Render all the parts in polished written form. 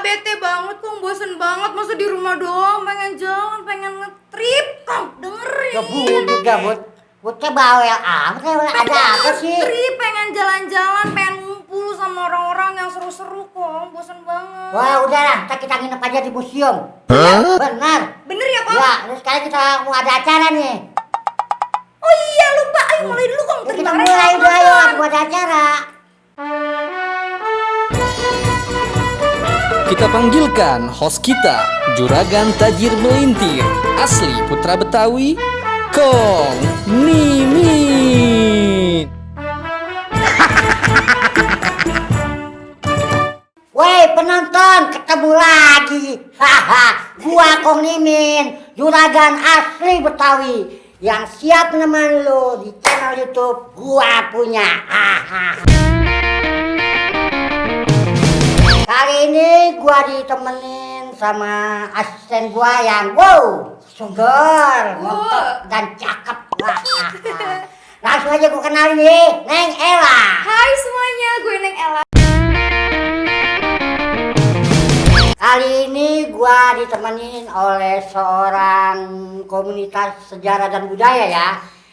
Bete banget Kong, bosen banget. Masa di rumah doang, pengen jalan, pengen nge-trip. Kong, dengerin. Ya udah, Bocah bawel amat ya, ada apa sih? Nge-trip, pengen jalan-jalan, pengen ngumpul sama orang-orang yang seru-seru Kong. Bosen banget. Wah udahlah, kita nginep aja di museum. Benar. Bener ya Kong? Ya, terus sekarang kita mau ada acara nih. Oh iya, lupa. Ayo mulai dulu Kong. Ya, kita mulai udah, ayo, mau ada acara. Kita panggilkan host kita, Juragan Tajir Melintir, asli Putra Betawi, Kong Mimin. Woi penonton, ketemu lagi. Haha, gua Kong Mimin, Juragan asli Betawi yang siap menemani lo di channel YouTube gua punya. Haha. Kali ini gua ditemenin sama asisten gua yang seger, ngotot dan cakep. Langsung aja gua kenalin nih, Neng Ella. Hai semuanya, gue Neng Ella. Kali ini gua ditemenin oleh seorang komunitas sejarah dan budaya ya.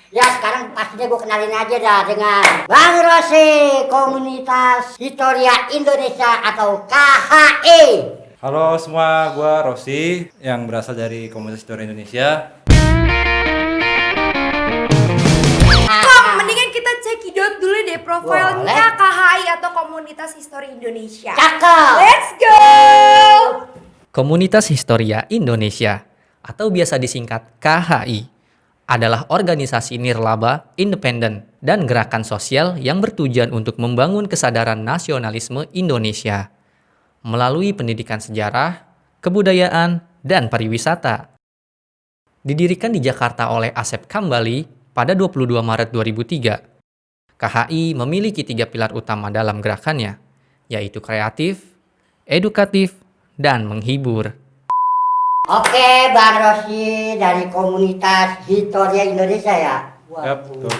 Ya sekarang pastinya gue kenalin aja dah dengan Bang Rosi, Komunitas Historia Indonesia atau KHI. Halo semua, gua Rosi yang berasal dari Komunitas Historia Indonesia. Kong, mendingan kita cekidot dulu deh profilnya Boleh. KHI atau Komunitas Histori Indonesia. Cakep. Let's go! Komunitas Historia Indonesia atau biasa disingkat KHI adalah organisasi nirlaba, independen, dan gerakan sosial yang bertujuan untuk membangun kesadaran nasionalisme Indonesia melalui pendidikan sejarah, kebudayaan, dan pariwisata. Didirikan di Jakarta oleh Asep Kambali pada 22 Maret 2003, KHI memiliki 3 pilar utama dalam gerakannya, yaitu kreatif, edukatif, dan menghibur. Oke, Bang Rosi dari Komunitas Historia Indonesia ya. Yap, betul.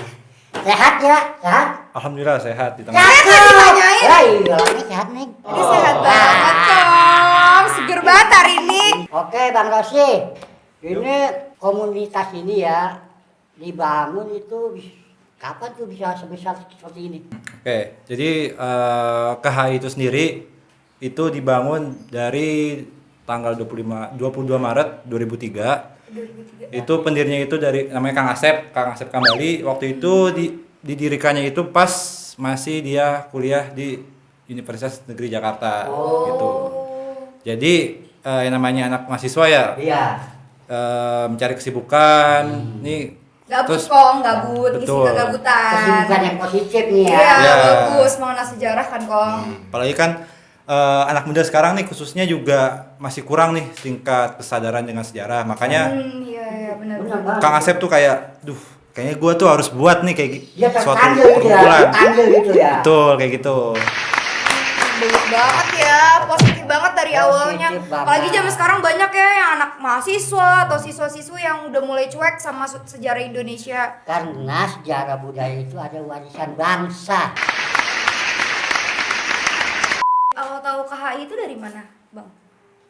Sehat ya? Sehat? Alhamdulillah sehat di tengah. Sehat tadi nanyain. Wah, iya, ini sehat nih. Ini sehat banget Kong, seger banget hari ini. Oke, Bang Rosi. Ini komunitas ini ya dibangun itu kapan tuh bisa sebesar seperti ini? Oke, jadi KHI itu sendiri itu dibangun dari tanggal 22 Maret 2003. Itu pendirinya itu dari namanya Kang Asep Kambali. Waktu itu didirikannya itu pas masih dia kuliah di Universitas Negeri Jakarta gitu. Jadi yang namanya anak mahasiswa ya. Iya. Mencari kesibukan. Nih Gabut terus- Kong, gabut, ngisi Betul. kegabutan. Kesibukan yang positif nih ya. Iya, Ya. bagus, mengenal sejarah kan Kong. Apalagi kan anak muda sekarang nih khususnya juga masih kurang nih tingkat kesadaran dengan sejarah. Makanya Iya, benar. Benar banget. Kang Asep tuh kayak, kayaknya gue tuh harus buat nih kayak Dia suatu terpanggil gitu ya, perkumpulan. terpanggil gitu ya. Betul, kayak gitu. Bagus banget ya, positif banget dari Positif awalnya. banget. Apalagi zaman sekarang banyak ya yang anak mahasiswa atau siswa-siswi yang udah mulai cuek sama sejarah Indonesia. Karena sejarah budaya itu ada warisan bangsa. Awal tahu KHI itu dari mana, Bang?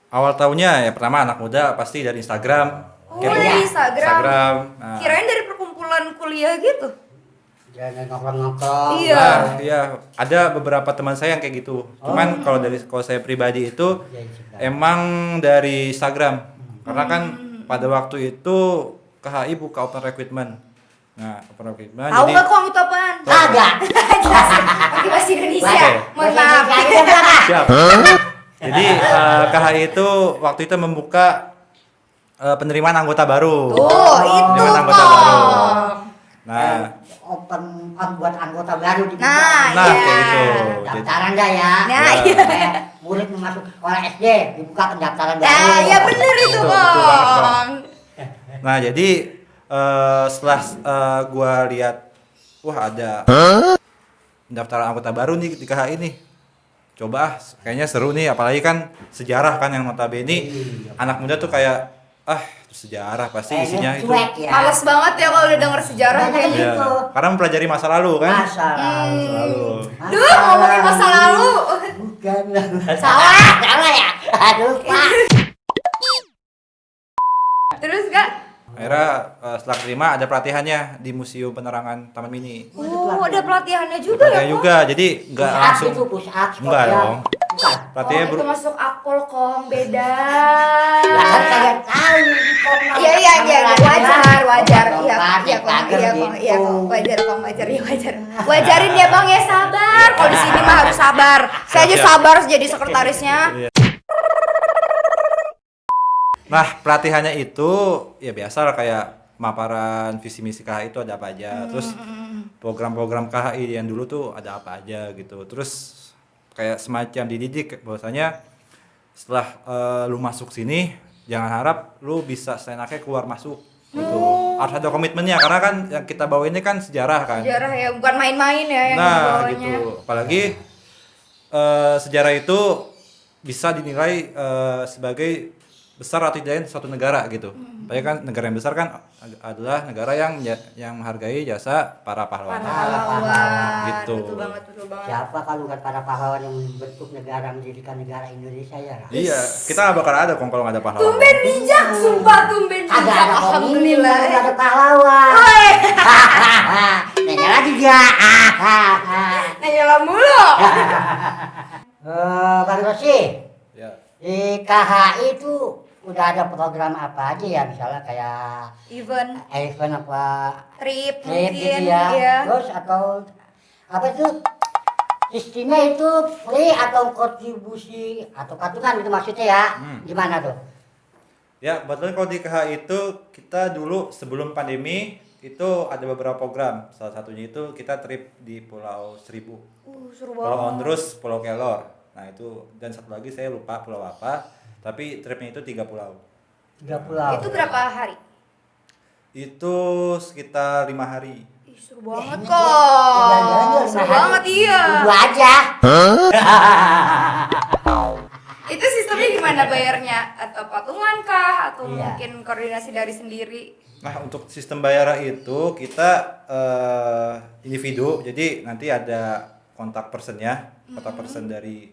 Awal tahunnya ya pertama anak muda pasti dari Instagram. Oh, Kepo. dari Instagram. Nah, Kirain dari perkumpulan kuliah gitu. Jangan nongkrong-nongkrong. Iya. nah, iya, ada beberapa teman saya yang kayak gitu. Cuman kalau saya pribadi itu emang dari Instagram. Karena kan pada waktu itu KHI buka open recruitment. Nah, open recruitment Tahu nggak Kong itu apaan? Agak. Pakai bahasa Indonesia. Oke. Mohon maaf. Siap. Jadi KHI itu waktu itu membuka penerimaan anggota baru. Tuh, itu Penerimaan anggota baru. Kong. Nah, Open buat anggota baru di Nah, Nah, iya. kayak gitu. Pendaftaran dah ya. Nah, Ya. iya. Kayak murid mau masuk sekolah SD dibuka pendaftaran baru. Nah, ya bener itu Betul, betul banget, Bang. Kong. nah jadi setelah gua lihat, wah ada pendaftaran anggota baru nih di KHI nih. Coba kayaknya seru nih, apalagi kan sejarah kan yang notabene anak muda tuh kayak sejarah pasti isinya itu. cuek ya. Males banget ya kalau udah denger sejarah Banyak kayak yang gitu. Ya, gitu. karena mempelajari masa lalu kan. Masa lalu. Masa lalu. Duh, ngomongin masa lalu. Bukan. Salah ya? Aduh, Pak. Terus Kak? Akhirnya setelah terima ada pelatihannya di Museum Penerangan Taman Mini. Oh, ada pelatihannya juga ya, Pelatihannya Kong? juga, jadi nggak Push up langsung. itu, push up, Enggak squat, dong. Bukan. Pelatihannya Oh, itu masuk akpol, Kong. Beda. Ya kan kagak tahu. Iya, wajar. Iya, Kong. Iya, gitu. Kong. Iya, Kong. Wajar, Kong. Wajar. Wajarin ya, Bang, ya sabar. Kalau di sini mah harus sabar. Saya aja Siap. sabar jadi sekretarisnya. Nah, pelatihannya itu ya biasa lah kayak pemaparan visi misi KHI itu ada apa aja. Terus program-program KHI yang dulu tuh ada apa aja gitu. Terus kayak semacam dididik bahwasanya setelah lu masuk sini jangan harap lu bisa seenaknya keluar masuk gitu. Harus ada komitmennya karena kan yang kita bawa ini kan sejarah kan. Sejarah ya, bukan main-main ya yang Nah, dibawanya. gitu. Apalagi sejarah itu bisa dinilai sebagai besar atau tidaknya suatu negara gitu. Apalagi kan negara yang besar kan adalah negara yang menghargai jasa para pahlawan. Pahlawan. Gitu. Betul banget. Siapa kalau bukan para pahlawan yang membentuk negara, mendirikan negara Indonesia ya? Kan? Iya, kita nggak bakal ada kong kalau nggak ada pahlawan. Tumben bijak, sumpah tumben bijak. Agak ada Alhamdulillah. komunis, ada pahlawan. Woi, Nanya lagi gak? nanya lah mulu. Bang Rosi, Ya. di KHI itu udah ada program apa aja ya? Misalnya kayak Event, apa trip trip mungkin, gitu ya. iya. Terus atau apa itu? Sistemnya itu free atau kontribusi atau patungan itu maksudnya ya? Gimana tuh? Ya, kebetulan kalau di KHI itu kita dulu sebelum pandemi itu ada beberapa program. Salah satunya itu kita trip di Pulau Seribu. Seru Pulau banget. Ondrus, Pulau Kelor. Nah itu, dan satu lagi saya lupa pulau apa. Tapi tripnya itu 3 pulau. 3 pulau. Itu berapa hari? Itu sekitar 5 hari. Ih, seru banget ini kok. jalan-jalan juga Seru 5 hari. banget iya. Tunggu aja. Itu sistemnya gimana bayarnya? Atau patungan kah? Atau Iya. mungkin koordinasi dari sendiri? Nah untuk sistem bayaran itu kita individu. Jadi nanti ada kontak personnya. Kontak person dari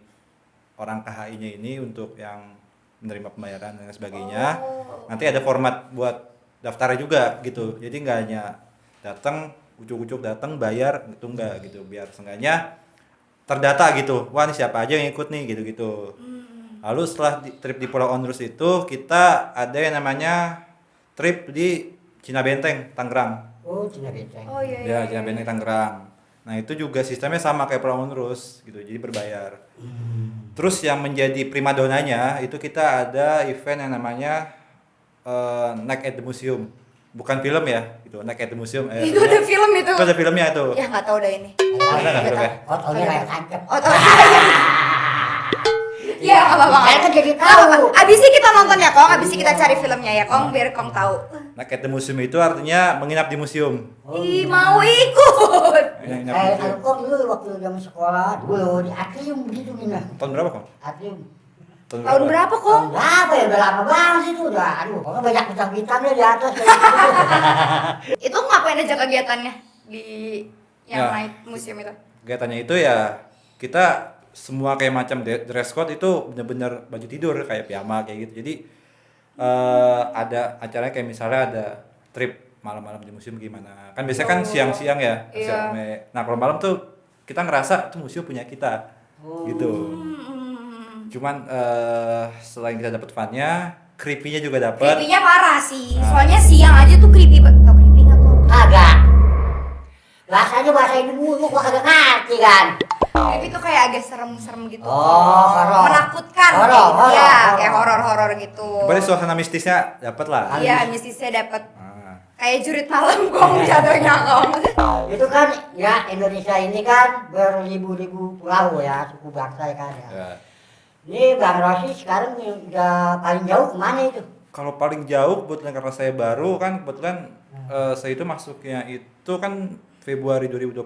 orang KHI-nya ini untuk yang menerima pembayaran dan sebagainya. Nanti ada format buat daftarnya juga gitu. Jadi nggak hanya datang, ucuk-ucuk datang bayar itu enggak gitu. Biar seenggaknya terdata gitu. Wah ini siapa aja yang ikut nih gitu-gitu. Lalu setelah trip di Pulau Ondrus itu kita ada yang namanya trip di Cina Benteng, Tangerang. Oh, Cina Benteng. Oh iya. Ya, Cina Benteng Tangerang. Nah itu juga sistemnya sama kayak Pulau Ondrus gitu, jadi berbayar. Terus yang menjadi primadonanya itu kita ada event yang namanya Night at the Museum. Bukan film ya, gitu. Night at the Museum. Itu ada film itu. Itu ada filmnya itu. Ya nggak tahu dah ini. Ada nggak filmnya? Fotonya kayak tancap. Oh tahu. Ya nggak apa-apa. Saya kan jadi Nggak apa-apa. tahu. Abis ini kita nonton ya Kong, abis ini kita cari filmnya ya Kong, biar Kong tahu. Night at the Museum itu artinya menginap di museum. Ih mau ikut. Menginap di Saya museum. kalau kok dulu waktu zaman sekolah dulu di atrium begitu Mina. Tahun berapa kok? Atrium. Tahun berapa Kong? Tahun berapa ya? Udah lama banget itu udah. Aduh, pokoknya banyak bintang-bintangnya di atas. Itu ngapain aja kegiatannya di yang Ya. night museum itu? Kegiatannya itu ya kita semua kayak macam dress code itu bener-bener baju tidur kayak piyama kayak gitu. Jadi ada acaranya kayak misalnya ada trip malam-malam di museum gimana. Kan biasanya kan siang-siang ya. Iya. Nah, kalau malam tuh kita ngerasa itu museum punya kita. Gitu. Cuman selain kita dapat funnya, creepy-nya juga dapat. Creepy-nya parah sih. Soalnya siang aja tuh creepy banget. Tau creepy nggak Kong? Agak. Bahasanya bahasa ibu gua kagak ngerti kan. Creepy tuh kayak agak serem-serem gitu. Oh, horor. Menakutkan. Horor, kayak, iya, horor. kayak horor-horor gitu. Berarti suasana mistisnya dapat lah. Iya, mistisnya dapat. Ah. Kayak jurit malam Kong jatuhnya Kong. Itu kan ya Indonesia ini kan berribu-ribu pulau ya, suku bangsa ya kan ya. Ya. Ini Bang Rosi sekarang udah paling jauh kemana itu? Kalau paling jauh kebetulan karena saya baru kan kebetulan saya itu masuknya itu kan Februari 2020.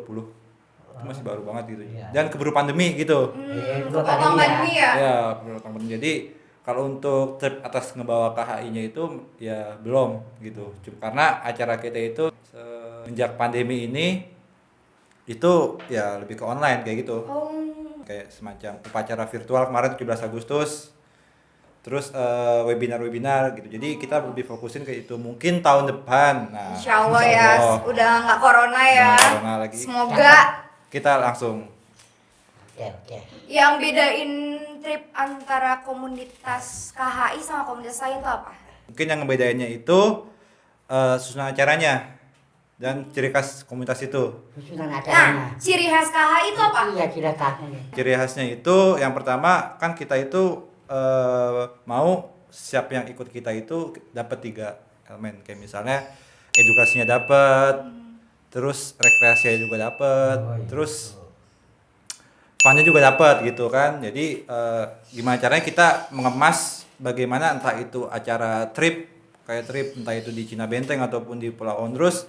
Itu masih baru banget gitu. Iya. Dan keburu pandemi gitu. Dua kali Potong ya. pandemi ya. Ya, keburu pandemi. Jadi kalau untuk trip atas ngebawa KHI-nya itu ya belum gitu. Cuma karena acara kita itu semenjak pandemi ini itu ya lebih ke online kayak gitu. Oh. kayak semacam upacara virtual kemarin 17 Agustus. Terus webinar-webinar gitu. Jadi kita lebih fokusin ke itu. Mungkin tahun depan. Nah, Insya Allah ya, udah nggak corona ya. Nggak corona lagi. Semoga Kita langsung. Oke. yang bedain trip antara komunitas KHI sama komunitas lain itu apa? Mungkin yang ngebedainnya itu susunan acaranya dan ciri khas komunitas itu. Susunan Nah, acaranya. ciri khas KHI itu apa? Iya, ciri khasnya. Ciri khasnya itu yang pertama kan kita itu mau siapa yang ikut kita itu dapat 3 elemen, kayak misalnya edukasinya dapat, terus rekreasinya juga dapat, terus funnya juga dapat gitu kan. Jadi gimana caranya kita mengemas bagaimana entah itu acara trip kayak trip entah itu di Cina Benteng ataupun di Pulau Ondrus,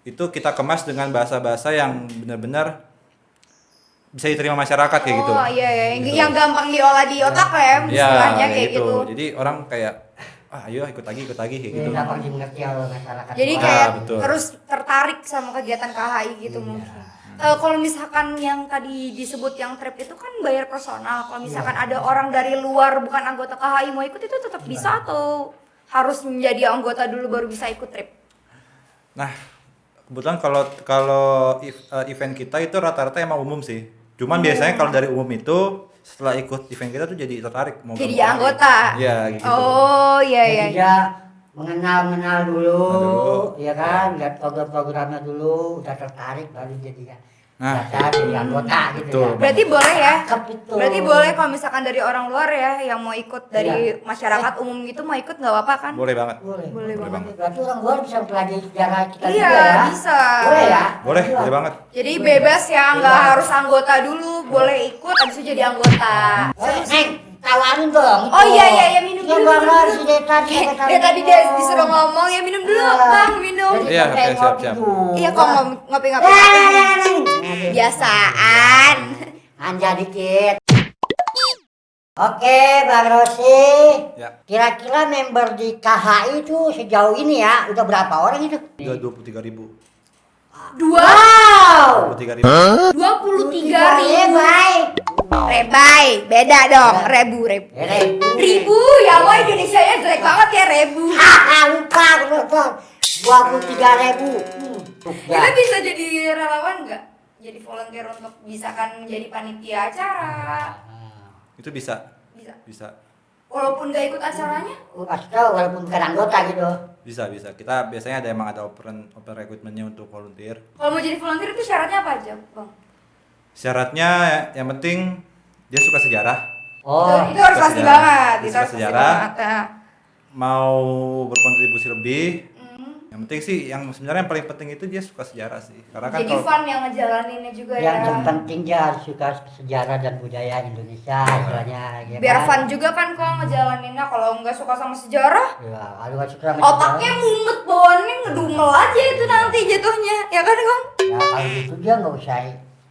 itu kita kemas dengan bahasa-bahasa yang benar-benar bisa diterima masyarakat kayak gitu. Oh iya ya, Gitu. yang gampang diolah di otak ya, istilahnya kayak gitu. Jadi orang kayak ayo ikut lagi kayak gitu. Gampang dimengerti oleh masyarakat. Jadi luas. kayak betul. harus tertarik sama kegiatan KHI gitu mungkin. Kalau misalkan yang tadi disebut yang trip itu kan bayar personal. Kalau misalkan ada orang dari luar bukan anggota KHI mau ikut itu tetap bisa atau harus menjadi anggota dulu baru bisa ikut trip? Nah, kebetulan kalau event kita itu rata-rata emang umum sih. Cuman biasanya kalau dari umum itu setelah ikut event kita tuh jadi tertarik mau Jadi gabung anggota. lagi. Iya gitu. Oh iya iya. Jadi dia mengenal dulu, Dulu. ya kan, lihat program-programnya dulu, udah tertarik baru jadi ya. Nah, jadi anggota gitu betul. ya. Berarti boleh ya? Cakep itu. Berarti boleh kalau misalkan dari orang luar ya yang mau ikut dari Iya. masyarakat umum gitu mau ikut nggak apa-apa kan? Boleh banget. Boleh banget. Berarti orang luar bisa mempelajari sejarah kita Iya, juga ya. bisa. Boleh ya? Boleh banget. Jadi bebas ya, nggak Bebas. harus anggota dulu, boleh ikut habis itu jadi anggota. Neng, tawarin dong. Oh iya minum Yang dulu. bangga si Deta. Dia tadi dia disuruh ngomong ya minum dulu, Bang, minum. Iya, oke, siap. Iya kok ngopi-ngopi. Biasaan. Anja dikit. Oke, Bang Rosi. Ya. Kira-kira member di KHI itu sejauh ini ya, udah berapa orang itu? Udah 23.000. Wow. 23.000. 23.000. Baik. Rebay, beda dong, ribu. Ribu, ya wah Indonesia-nya jelek banget ya ribu. Lupa betul. 23.000. Kita bisa jadi relawan nggak? Jadi volunteer untuk misalkan jadi panitia acara. Itu bisa. Bisa. Walaupun nggak ikut acaranya? Kasih tahu walaupun bukan anggota gitu. Bisa. Kita biasanya ada open recruitment-nya untuk volunteer. Kalau mau jadi volunteer itu syaratnya apa aja, Bang? Syaratnya yang penting dia suka sejarah, Itu harus suka pasti sejarah. banget. Dia Itu suka harus pasti sejarah. banget. Nah. mau berkontribusi lebih. Yang penting sih, yang sebenarnya yang paling penting itu dia suka sejarah sih. Karena kan Jadi fun yang ngejalaninnya juga ya. Yang terpenting dia harus suka sejarah dan budaya Indonesia istilahnya. Ya Biar kan? fun juga kan kok ngejalaninnya. Kalau nggak suka sama sejarah, Ya, kalau nggak suka sama otaknya mumet bawaannya ngedumel aja itu nanti jatuhnya, ya kan Kong? sejarah, ya kalau gitu dia nggak usah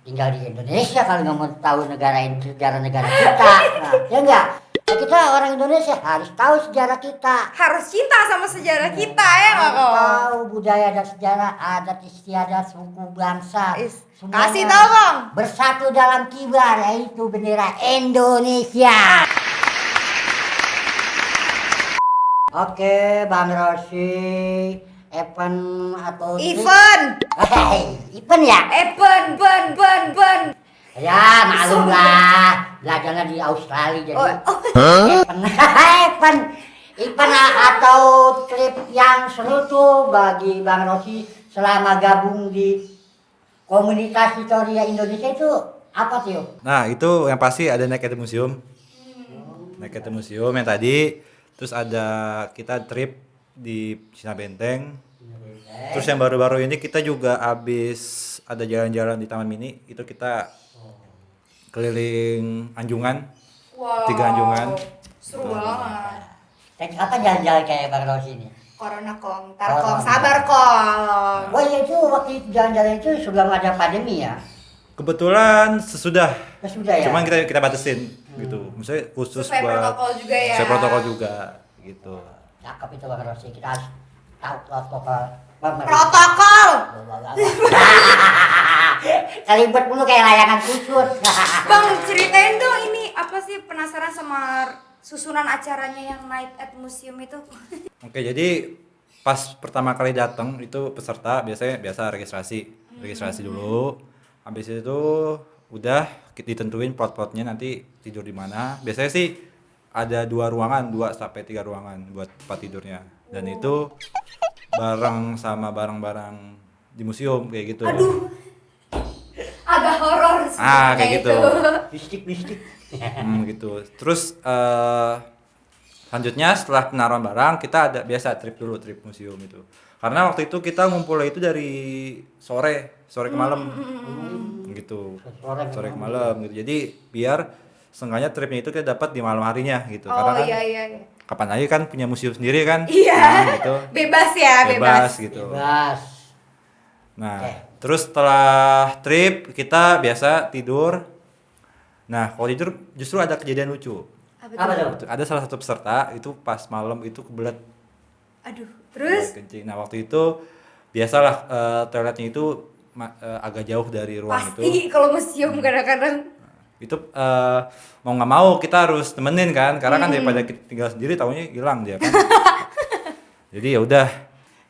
tinggal di Indonesia kalau nggak mau tahu sejarah negara kita. Nah, ya enggak? Ya, kita orang Indonesia harus tahu sejarah kita. Harus cinta sama sejarah kita ya nggak Harus Kong? tahu budaya dan sejarah adat istiadat suku bangsa. Semuanya Kasih tahu Kong. bersatu dalam kibar yaitu bendera Indonesia. Oke, Bang Rosi, event atau Event, event ya? event. Ya maklum lah, belajarnya di Australia jadi Oh, event atau trip yang seru tuh bagi Bang Rosi selama gabung di komunitas historia Indonesia itu apa sih? Nah, itu yang pasti ada naik ke museum. Naik ke museum yang tadi, terus ada kita trip di Cina Benteng. Terus yang baru-baru ini kita juga habis ada jalan-jalan di Taman Mini, itu kita keliling Anjungan. wow. 3 Anjungan. Seru banget. Apa jalan-jalan kayak Bang Rosi ini? Corona Kong, tar Kong, sabar Kong. Wah ya itu waktu itu jalan-jalan itu sebelum ada pandemi ya? Kebetulan sesudah. Sudah ya? Cuman kita batasin gitu. Maksudnya khusus Sesuai buat protokol juga ya. sesuai protokol juga gitu. Cakep itu Bang Rosi, kita harus tahu protokol. Protokol. Kelibet mulu kayak layangan kusut. Bang, ceritain dong ini apa sih, penasaran sama susunan acaranya yang Night at Museum itu. Oke, jadi pas pertama kali datang itu peserta biasa registrasi dulu. Habis itu udah ditentuin plot-plotnya nanti tidur di mana. Biasanya sih ada 2 sampai 3 ruangan buat tempat tidurnya. Dan itu bareng sama barang-barang di museum kayak gitu. Aduh, agak horor sih. Kayak gitu. Mistik. Gitu. Terus selanjutnya setelah penaruhan barang kita ada biasa trip museum itu. Karena waktu itu kita ngumpulnya itu dari sore ke malam. Gitu. Sore ke malam gitu. Jadi biar seenggaknya tripnya itu kita dapat di malam harinya gitu. Oh, Karena kan iya. kapan aja kan punya museum sendiri kan. Iya. Gitu. Bebas ya, bebas. Gitu. Bebas. Nah, terus setelah trip kita biasa tidur. Nah, kalau tidur justru ada kejadian lucu. Apa tuh? Ada salah satu peserta itu pas malam itu kebelet Aduh, terus? kencing. Nah, waktu itu biasalah toiletnya itu agak jauh dari ruang itu. Pasti kalau museum kadang-kadang. Itu mau nggak mau kita harus temenin kan, karena kan daripada kita tinggal sendiri taunya hilang dia kan. Jadi ya udah.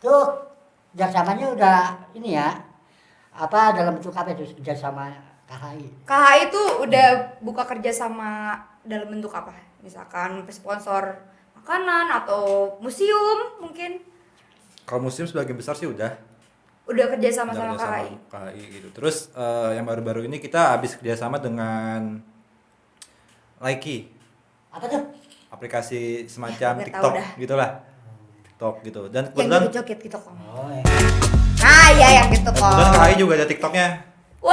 Tuh kerjasamanya udah ini ya. Apa dalam bentuk apa itu kerjasama KHI? KHI itu udah buka kerja sama dalam bentuk apa? Misalkan sponsor makanan atau museum mungkin. Kalau museum sebagian besar sih udah Kerja sama sama kerjasama KHI. KHI gitu. Terus yang baru-baru ini kita habis kerjasama dengan Likee, Apa tuh? aplikasi semacam Nggak tahu TikTok dah. gitulah. TikTok gitu. Dan Yang kebetulan joget-joget gitu kok. Oh, ya. Nah, iya yang gitu kok. kebetulan KHI juga ada TikToknya. Wow.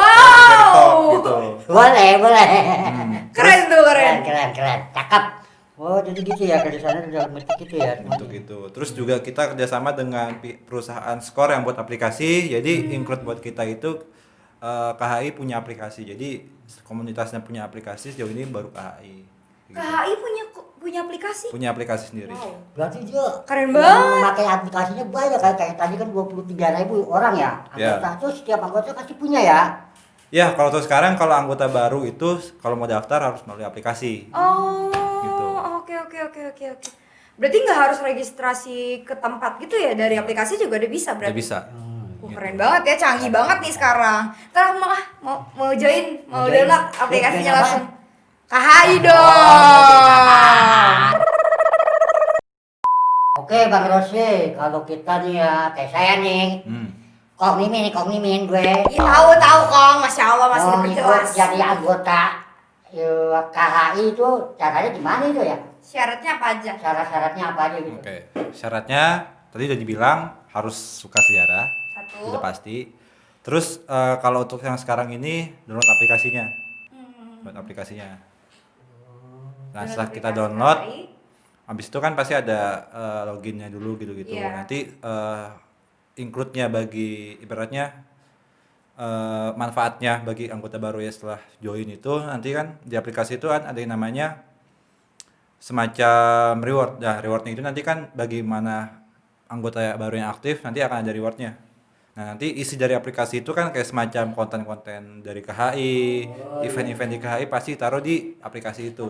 TikTok gitu. Boleh. Keren tuh, keren. Keren. Cakep. Oh, jadi gitu ya kerjasama dalam bentuk itu ya. Untuk itu. Terus juga kita kerjasama dengan perusahaan Score yang buat aplikasi. Jadi include buat kita itu KHI punya aplikasi. Jadi komunitasnya punya aplikasi, sejauh ini baru KHI. Gitu. KHI punya aplikasi. Punya aplikasi sendiri. Wow. Berarti dia Keren yang banget. memakai aplikasinya banyak kayak tadi kan 23.000 orang ya. Ya. Anggota tuh setiap anggota pasti punya ya. Ya, kalau untuk sekarang kalau anggota baru itu kalau mau daftar harus melalui aplikasi. Oh. Gitu. Oke. Berarti nggak harus registrasi ke tempat gitu ya, dari aplikasi juga udah bisa Udah berarti. bisa. Keren banget ya, canggih banget nih sekarang. Sekarang mau join, mau Mau join. download aplikasinya Join apa? langsung. KHI dong. Oke Bang Rose, kalau kita nih ya kayak saya nih, kognimin gue. Ya, tahu kok, masya Allah masih Mau diperjelas. ikut jadi anggota KHI itu caranya gimana itu ya? Syaratnya apa aja? Syarat-syaratnya apa aja gitu? Oke. Syaratnya tadi udah dibilang harus suka sejarah. Satu. Udah pasti. Terus kalau untuk yang sekarang ini download aplikasinya. Download aplikasinya. Nah, setelah kita aplikasi download, KHI. habis itu kan pasti ada loginnya dulu gitu-gitu. Iya. Nanti include-nya bagi ibaratnya manfaatnya bagi anggota baru ya setelah join itu nanti kan di aplikasi itu kan ada yang namanya semacam reward. Nah, rewardnya itu nanti kan bagaimana anggota baru yang aktif nanti akan ada rewardnya. Nah, nanti isi dari aplikasi itu kan kayak semacam konten-konten dari KHI, event-event di KHI pasti taruh di aplikasi itu.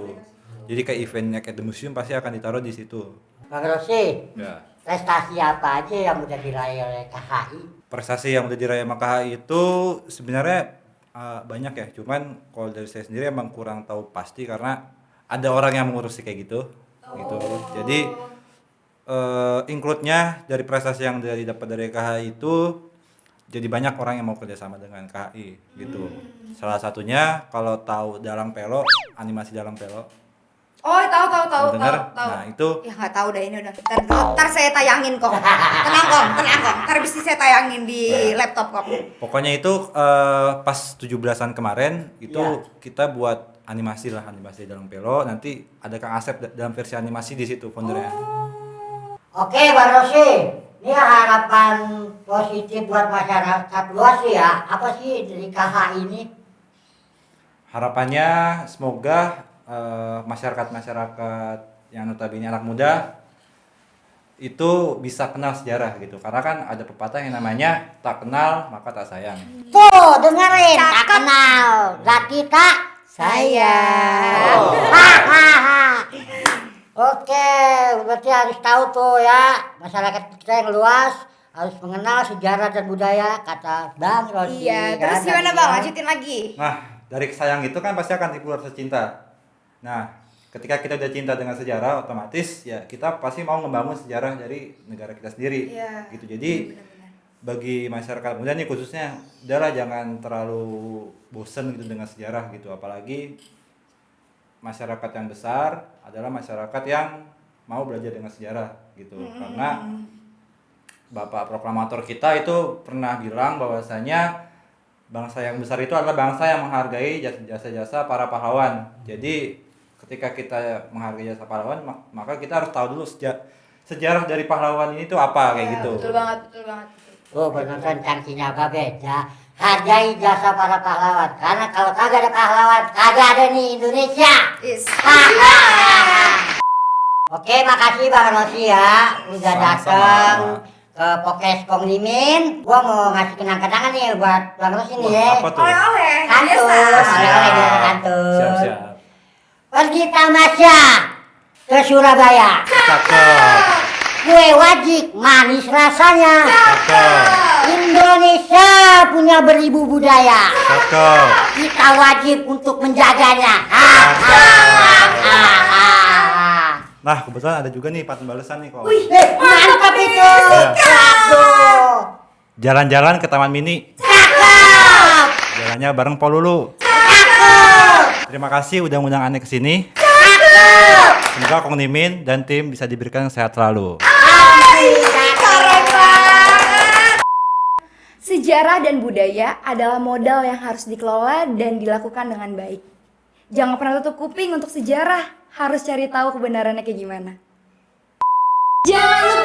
Jadi kayak eventnya kayak The Museum pasti akan ditaruh di situ. Bang Rose, Ya. prestasi apa aja yang udah diraih oleh KHI? Prestasi yang udah diraih sama KHI itu sebenarnya banyak ya. Cuman kalau dari saya sendiri emang kurang tahu pasti karena ada orang yang mengurusi kayak gitu. Gitu. Jadi include-nya dari prestasi yang didapat dari KHI itu jadi banyak orang yang mau kerjasama dengan KHI gitu. Salah satunya kalau tahu Dalang Pelo, animasi Dalang Pelo. Oh, tahu. Dengar? Tahu. Nah, itu Ya nggak tahu dah, ini udah. Ntar saya tayangin kok. Tenang kok. Ntar bisa saya tayangin di laptop kok. pokoknya itu pas 17-an kemarin itu Ya. kita buat animasi Dalang Pelo. Nanti ada Kang Asep dalam versi animasi di situ foundernya. Oke Bang Rose, ini harapan positif buat masyarakat luas ya. Apa sih dari KHI ini? Harapannya semoga masyarakat yang notabene anak muda itu bisa kenal sejarah gitu. Karena kan ada pepatah yang namanya tak kenal maka tak sayang. Tuh, dengerin, tak kenal, berarti tak sayang. Hahaha. Oke, berarti harus tahu tuh ya, masyarakat kita yang luas harus mengenal sejarah dan budaya, kata Bang Rossi. Iya, kan, terus gimana tadi Bang? ya. Lanjutin lagi. Nah, dari sayang itu kan pasti akan timbul rasa cinta. Nah, ketika kita udah cinta dengan sejarah, otomatis ya kita pasti mau membangun sejarah dari negara kita sendiri. Iya. Gitu. Jadi bagi masyarakat muda nih khususnya, udahlah jangan terlalu bosen gitu dengan sejarah gitu. Apalagi masyarakat yang besar adalah masyarakat yang mau belajar dengan sejarah gitu. Karena Bapak Proklamator kita itu pernah bilang bahwasanya bangsa yang besar itu adalah bangsa yang menghargai jasa-jasa para pahlawan. Jadi ketika kita menghargai jasa pahlawan, maka kita harus tahu dulu sejarah dari pahlawan ini tuh apa kayak Iya, gitu. Betul banget, betul banget. Oh, penonton cantiknya Babe, ya. Hargai jasa para pahlawan. Karena kalau kagak ada pahlawan, kagak ada nih Indonesia. Is. Oke, makasih Bang Rossi ya, udah Sama-sama. datang ke Pokes Konglimin. Gua mau ngasih kenang-kenangan nih buat Bang Rossi nih ya. Apa tuh? Oleh-oleh. Kantun, biasa. oleh-oleh biasa kantun. Siap-siap. Pergi tamasya ke Surabaya. Cakep. Kue wajib manis rasanya. Cakep. Indonesia punya beribu budaya. Cakep. Kita wajib untuk menjaganya. Nah, kebetulan ada juga nih pantun balesan nih kok. Mantap itu. Iya. Aduh. Jalan-jalan ke Taman Mini. Cakep. Jalannya bareng Paul Lulu. Terima kasih udah ngundang Aneh ke sini. Semoga Kong Nimin dan tim bisa diberikan sehat selalu. Keren banget. Sejarah dan budaya adalah modal yang harus dikelola dan dilakukan dengan baik. Jangan pernah tutup kuping untuk sejarah, harus cari tahu kebenarannya kayak gimana. Jangan lupa